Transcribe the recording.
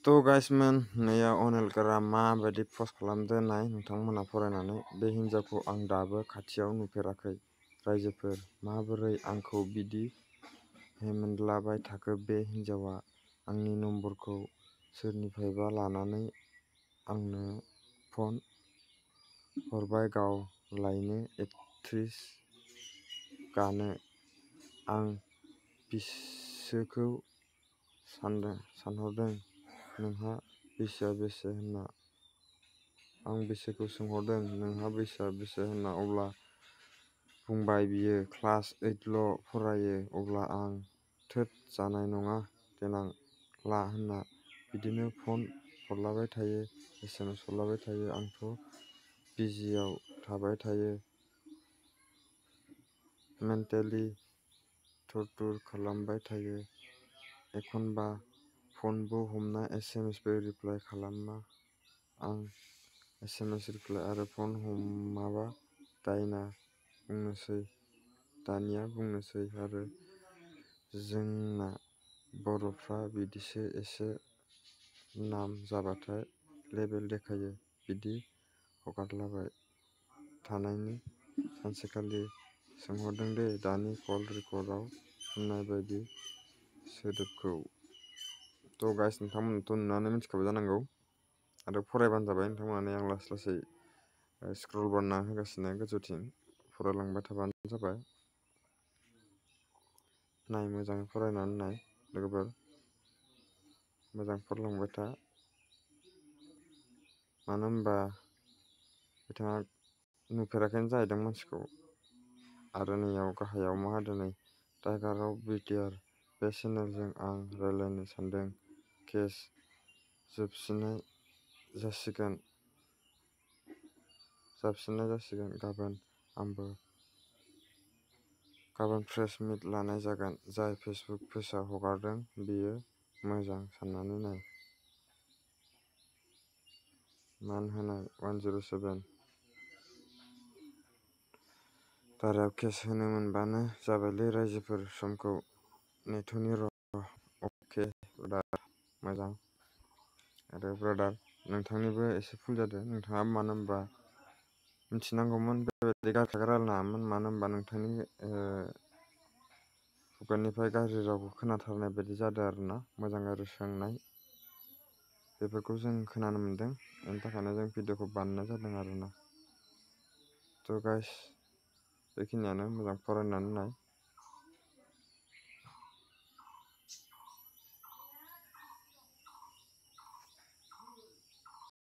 गाइसमोन नैया अनिलकारा माबायदि पस्ट खालामदो नाय नोंथांमोना फरायनानै। बे हिन्जावखौ आं दाबो खाथियाव नुफेराखै। रायजोफोर, माबोरै आंखौ बिदि हेमेनलाबाय थाखो बे हिन्जावआ आंनि नम्बरखौ सोरनिफ्रायबा लानानै आंनो फन हरबाय गाव लायनो एक्ट्रिस गानो। आं बिसोखौ सानहरदों नोंहा बैसोआ बेसे होनना। आं बिसोखौ सोंहरदों नोंहा बैसोआ बेसे होनना। अब्ला बुंबाय बियो क्लास 8ल' फरायो। अब्ला आं थोद जानाय नङा देनां ला होनना बिदिनो फन हरलाबाय थायो, SMS हरलाबाय थायो। आंथ' बिजियाव थाबाय थायो। मेन्टेलि टर्चर खालामबाय थायो। एखनबा फनबो हमना SMSबो रिप्लाइ खालामा। आं SMS रिप्लाइ आरो फन हमाबा दायना दानिया बुंनोसै आरो जोंना बर'फ्रा बिदिसो एसे नाम जाबाथाय लेबेल देखायो। बिदि हगारलाबाय थानायनि सानसेखालि सोंहरदों दे दानि कल रेकर्डआव होननाय बायदि सोदोबखौ। गाइस नोंथांमोनाथ' नुनानै मिथिखाबाय जानांगौ आरो फरायबानो जाबाय नोंथांमोना। आं लासै लासै स्क्रल बानायना होगासिनो गोजौथिं, फरायलांबाय थाबानो जाबाय। नाय मोजाङै फरायनानै नाय लोगोफोर, मोजां फरायलांबाय था। मानो होनबा बिथाङा नुफेराखैनो जाहैदों मानसिखौ। आरो नैयाव गाहायाव मा होदों नै टाइगार अफ बिटिआर बे चेनेलजों आं रायज्लायनो सानदों। केस जोबसिननाय जासिगोन गाबोन। गाबोन प्रेस मिट लानाय जागोन। जाय फेसबुक पेजआव हगारदों बियो मोजां साननानै नाय। मान होनाय 107 धारायाव केस होनो मोनबानो जाबायलै रायजोफोर। समखौ नेथ'नि र'। अके ब्रादार, मोजां। आरो ब्रादार नोंथांनिबो एसे भुल जादों। नोंथाङा मानो होनबा मिथिनांगौमोन बेबायदि गाज्रि खोथा रायलायनाङामोन। मानो होनबा नोंथांनि खुगानिफ्राय गाज्रि रावखौ खोनाथारनाय बायदि जादों आरोना। मोजां गाज्रि सोंनाय बेफोरखौ जों खोनानो मोनदों। बेनि थाखायनो जों भिडिअखौ बानायनाय जादों आरोना। गाइस बेखिनियानो। मोजां फरायनानै नाय।